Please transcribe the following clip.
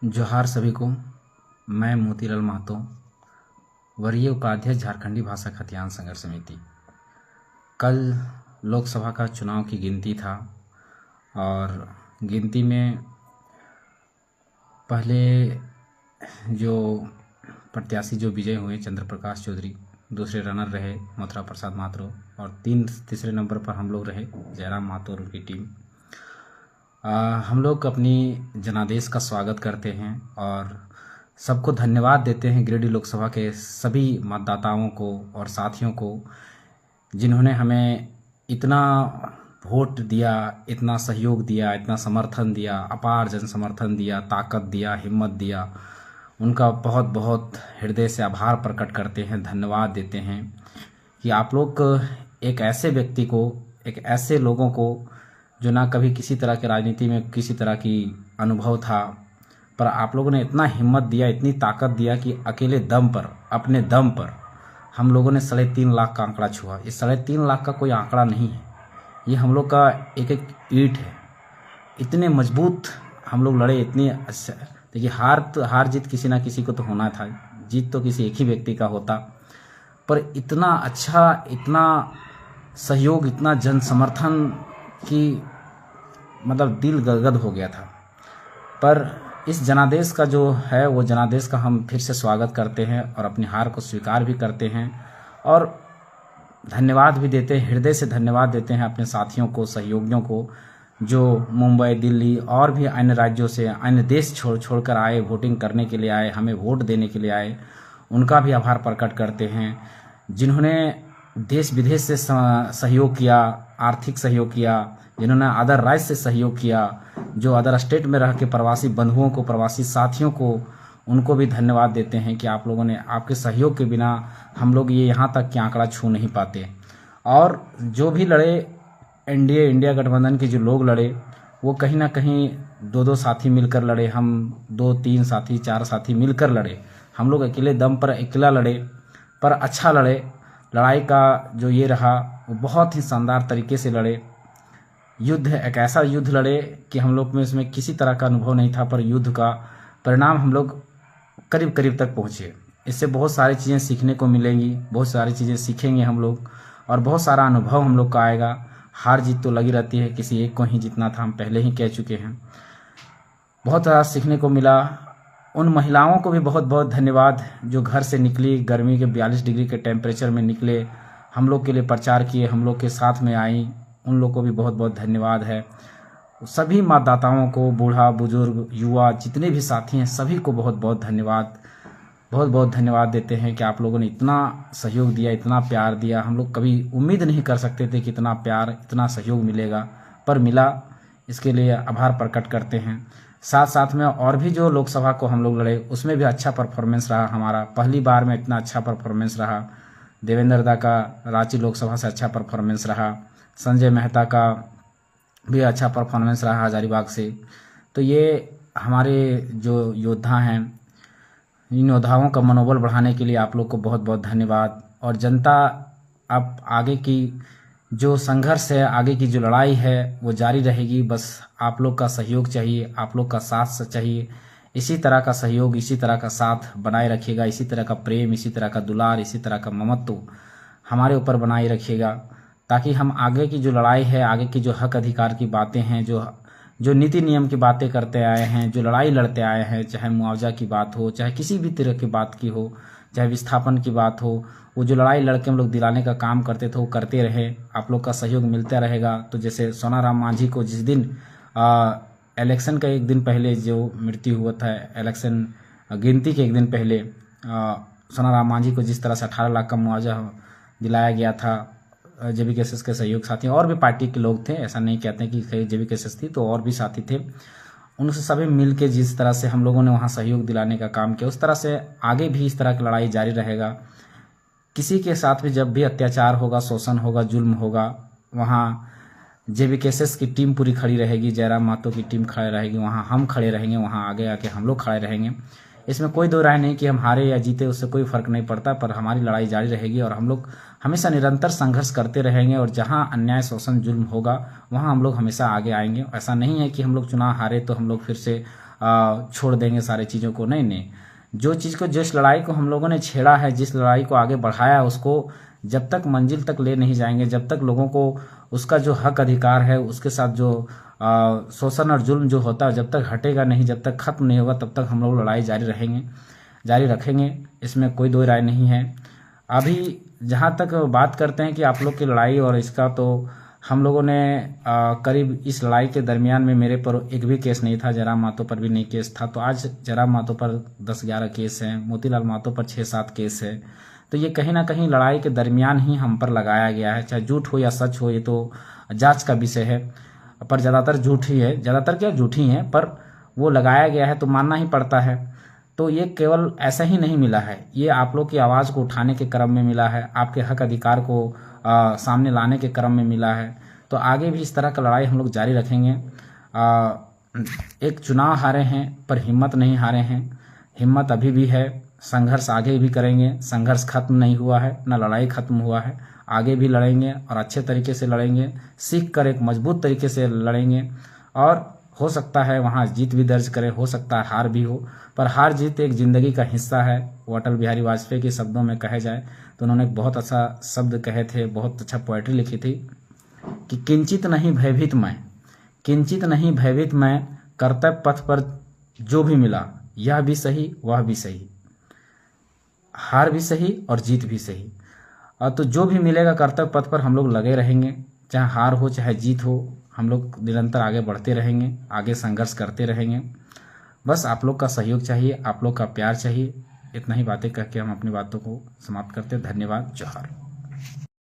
जोहार सभी को। मैं मोतीलाल महतो, वरीय उपाध्यक्ष झारखंडी भाषा खतियान संघर्ष समिति। कल लोकसभा का चुनाव की गिनती था और गिनती में पहले जो प्रत्याशी जो विजय हुए चंद्र प्रकाश चौधरी, दूसरे रनर रहे मथुरा प्रसाद महतो और तीसरे नंबर पर हम लोग रहे जयराम महतो और उनकी टीम। हम लोग अपनी जनादेश का स्वागत करते हैं और सबको धन्यवाद देते हैं गिरिडीह लोकसभा के सभी मतदाताओं को और साथियों को, जिन्होंने हमें इतना वोट दिया, इतना सहयोग दिया, इतना समर्थन दिया, अपार जन समर्थन दिया, ताकत दिया, हिम्मत दिया। उनका बहुत बहुत हृदय से आभार प्रकट करते हैं, धन्यवाद देते हैं कि आप लोग एक ऐसे व्यक्ति को, एक ऐसे लोगों को जो ना कभी किसी तरह के राजनीति में किसी तरह की अनुभव था, पर आप लोगों ने इतना हिम्मत दिया, इतनी ताकत दिया कि अकेले दम पर, अपने दम पर हम लोगों ने 3.5 लाख का आंकड़ा छुआ। ये 3.5 लाख का कोई आंकड़ा नहीं है, ये हम लोग का एक एक ईंट है। इतने मजबूत हम लोग लड़े, इतनी अच्छा। देखिए, हार जीत किसी ना किसी को तो होना था, जीत तो किसी एक ही व्यक्ति का होता, पर इतना अच्छा, इतना सहयोग, इतना जन समर्थन कि मतलब दिल गदगद हो गया था। पर इस जनादेश का जो है वो जनादेश का हम फिर से स्वागत करते हैं और अपनी हार को स्वीकार भी करते हैं और धन्यवाद भी देते हैं, हृदय से धन्यवाद देते हैं अपने साथियों को, सहयोगियों को, जो मुंबई, दिल्ली और भी अन्य राज्यों से, अन्य देश छोड़कर आए, वोटिंग करने के लिए आए, हमें वोट देने के लिए आए। उनका भी आभार प्रकट करते हैं, जिन्होंने देश विदेश से सहयोग किया, आर्थिक सहयोग किया, जिन्होंने अदर राज्य से सहयोग किया, जो अदर स्टेट में रह के प्रवासी बंधुओं को, प्रवासी साथियों को, उनको भी धन्यवाद देते हैं कि आप लोगों ने, आपके सहयोग के बिना हम लोग ये यहाँ तक कि आंकड़ा छू नहीं पाते। और जो भी लड़े, इंडिया गठबंधन के जो लोग लड़े, वो कहीं ना कहीं 2-2 साथी मिलकर लड़े, हम 2-3 साथी, 4 साथी मिलकर लड़े। हम लोग अकेले दम पर अकेला लड़े, पर अच्छा लड़े। लड़ाई का जो ये रहा वो बहुत ही शानदार तरीके से लड़े। युद्ध, एक ऐसा युद्ध लड़े कि हम लोग में इसमें किसी तरह का अनुभव नहीं था, पर युद्ध का परिणाम हम लोग करीब करीब तक पहुँचे। इससे बहुत सारी चीज़ें सीखने को मिलेंगी, बहुत सारी चीज़ें सीखेंगे हम लोग और बहुत सारा अनुभव हम लोग का आएगा। हार जीत तो लगी रहती है, किसी एक को ही जीतना था, हम पहले ही कह चुके हैं। बहुत सारा सीखने को मिला। उन महिलाओं को भी बहुत बहुत धन्यवाद जो घर से निकली, गर्मी के 42 डिग्री के टेम्परेचर में निकले, हम लोग के लिए प्रचार किए, हम लोग के साथ में आई। उन लोग को भी बहुत बहुत धन्यवाद है। सभी मतदाताओं को, बूढ़ा, बुजुर्ग, युवा, जितने भी साथी हैं, सभी को बहुत बहुत धन्यवाद, बहुत बहुत धन्यवाद देते हैं कि आप लोगों ने इतना सहयोग दिया, इतना प्यार दिया। हम लोग कभी उम्मीद नहीं कर सकते थे कि इतना प्यार, इतना सहयोग मिलेगा, पर मिला। इसके लिए आभार प्रकट करते हैं। साथ साथ में और भी जो लोकसभा को हम लोग लड़े, उसमें भी अच्छा परफॉर्मेंस रहा हमारा। पहली बार में इतना अच्छा परफॉर्मेंस रहा। देवेंद्र दा का रांची लोकसभा से अच्छा परफॉर्मेंस रहा, संजय मेहता का भी अच्छा परफॉर्मेंस रहा हजारीबाग से। तो ये हमारे जो योद्धा हैं, इन योद्धाओं का मनोबल बढ़ाने के लिए आप लोग को बहुत बहुत धन्यवाद। और जनता, अब आगे की जो संघर्ष है, आगे की जो लड़ाई है, वो जारी रहेगी। बस आप लोग का सहयोग चाहिए, आप लोग का साथ चाहिए। इसी तरह का सहयोग, इसी तरह का साथ बनाए रखिएगा, इसी तरह का प्रेम, इसी तरह का दुलार, इसी तरह का ममत्व हमारे ऊपर बनाए रखिएगा, ताकि हम आगे की जो लड़ाई है, आगे की जो हक अधिकार की बातें हैं, जो नीति नियम की बातें करते आए हैं, जो लड़ाई लड़ते आए हैं, चाहे मुआवजा की बात हो, चाहे किसी भी तरह की बात की हो, चाहे विस्थापन की बात हो, वो जो लड़ाई लड़के हम लोग दिलाने का काम करते थे, वो करते रहे। आप लोग का सहयोग मिलता रहेगा। तो जैसे सोनाराम मांझी को जिस दिन इलेक्शन का एक दिन पहले जो मृत्यु हुआ था, इलेक्शन गिनती के एक दिन पहले सोनाराम मांझी को जिस तरह से 18 लाख का मुआवजा दिलाया गया था, जेबीकेएसएस के सहयोग साथी और भी पार्टी के लोग थे, ऐसा नहीं कहते हैं कि जेबीकेएसएस थी, तो और भी साथी थे। उनसे सभी मिल के जिस तरह से हम लोगों ने वहाँ सहयोग दिलाने का काम किया, उस तरह से आगे भी इस तरह की लड़ाई जारी रहेगा। किसी के साथ भी जब भी अत्याचार होगा, शोषण होगा, जुल्म होगा, वहाँ जेबीकेएसएस की टीम पूरी खड़ी रहेगी, जयराम महतो की टीम खड़ी रहेगी, वहाँ हम खड़े रहेंगे, वहाँ आगे आके हम लोग खड़े रहेंगे। इसमें कोई दो राय नहीं कि हम हारे या जीते, उससे कोई फर्क नहीं पड़ता, पर हमारी लड़ाई जारी रहेगी और हम लोग हमेशा निरंतर संघर्ष करते रहेंगे। और जहां अन्याय, शोषण, जुल्म होगा, वहां हम लोग हमेशा आगे आएंगे। ऐसा नहीं है कि हम लोग चुनाव हारे तो हम लोग फिर से छोड़ देंगे सारी चीज़ों को। नहीं नहीं, जो चीज़ को, जिस लड़ाई को हम लोगों ने छेड़ा है, जिस लड़ाई को आगे बढ़ाया, उसको जब तक मंजिल तक ले नहीं जाएंगे, जब तक लोगों को उसका जो हक अधिकार है, उसके साथ जो शोषण और जुल्म जो होता है, जब तक हटेगा नहीं, जब तक खत्म नहीं होगा, तब तक हम लोग लड़ाई जारी रखेंगे। इसमें कोई दो राय नहीं है। अभी जहाँ तक बात करते हैं कि आप लोग की लड़ाई और इसका, तो हम लोगों ने करीब इस लड़ाई के दरमियान में मेरे पर एक भी केस नहीं था, जयराम महतो पर भी नहीं केस था। तो आज जयराम महतो पर 10-11 केस हैं, मोतीलाल महतो पर 6-7 केस है। तो ये कहीं ना कहीं लड़ाई के दरमियान ही हम पर लगाया गया है, चाहे झूठ हो या सच हो, ये तो जांच का विषय है। पर ज़्यादातर झूठ ही है, ज़्यादातर क्या झूठी है, पर वो लगाया गया है तो मानना ही पड़ता है। तो ये केवल ऐसा ही नहीं मिला है, ये आप लोग की आवाज़ को उठाने के क्रम में मिला है, आपके हक अधिकार को सामने लाने के क्रम में मिला है। तो आगे भी इस तरह का लड़ाई हम लोग जारी रखेंगे। एक चुनाव हारे हैं पर हिम्मत नहीं हारे हैं, हिम्मत अभी भी है, संघर्ष आगे भी करेंगे। संघर्ष खत्म नहीं हुआ है, ना लड़ाई खत्म हुआ है, आगे भी लड़ेंगे और अच्छे तरीके से लड़ेंगे, सीख कर एक मजबूत तरीके से लड़ेंगे। और हो सकता है वहाँ जीत भी दर्ज करें, हो सकता है हार भी हो, पर हार जीत एक जिंदगी का हिस्सा है। वो अटल बिहारी वाजपेयी के शब्दों में कहे जाए तो उन्होंने एक बहुत अच्छा शब्द कहे थे, बहुत अच्छा पोएट्री लिखी थी कि किंचित नहीं भयभीत मैं, किंचित नहीं भयभीत मैं, कर्तव्य पथ पर जो भी मिला, यह भी सही वह भी सही, हार भी सही और जीत भी सही। तो जो भी मिलेगा कर्तव्य पथ पर हम लोग लगे रहेंगे, चाहे हार हो चाहे जीत हो, हम लोग निरंतर आगे बढ़ते रहेंगे, आगे संघर्ष करते रहेंगे। बस आप लोग का सहयोग चाहिए, आप लोग का प्यार चाहिए। इतना ही बातें कह के हम अपनी बातों को समाप्त करते हैं। धन्यवाद। जोहार।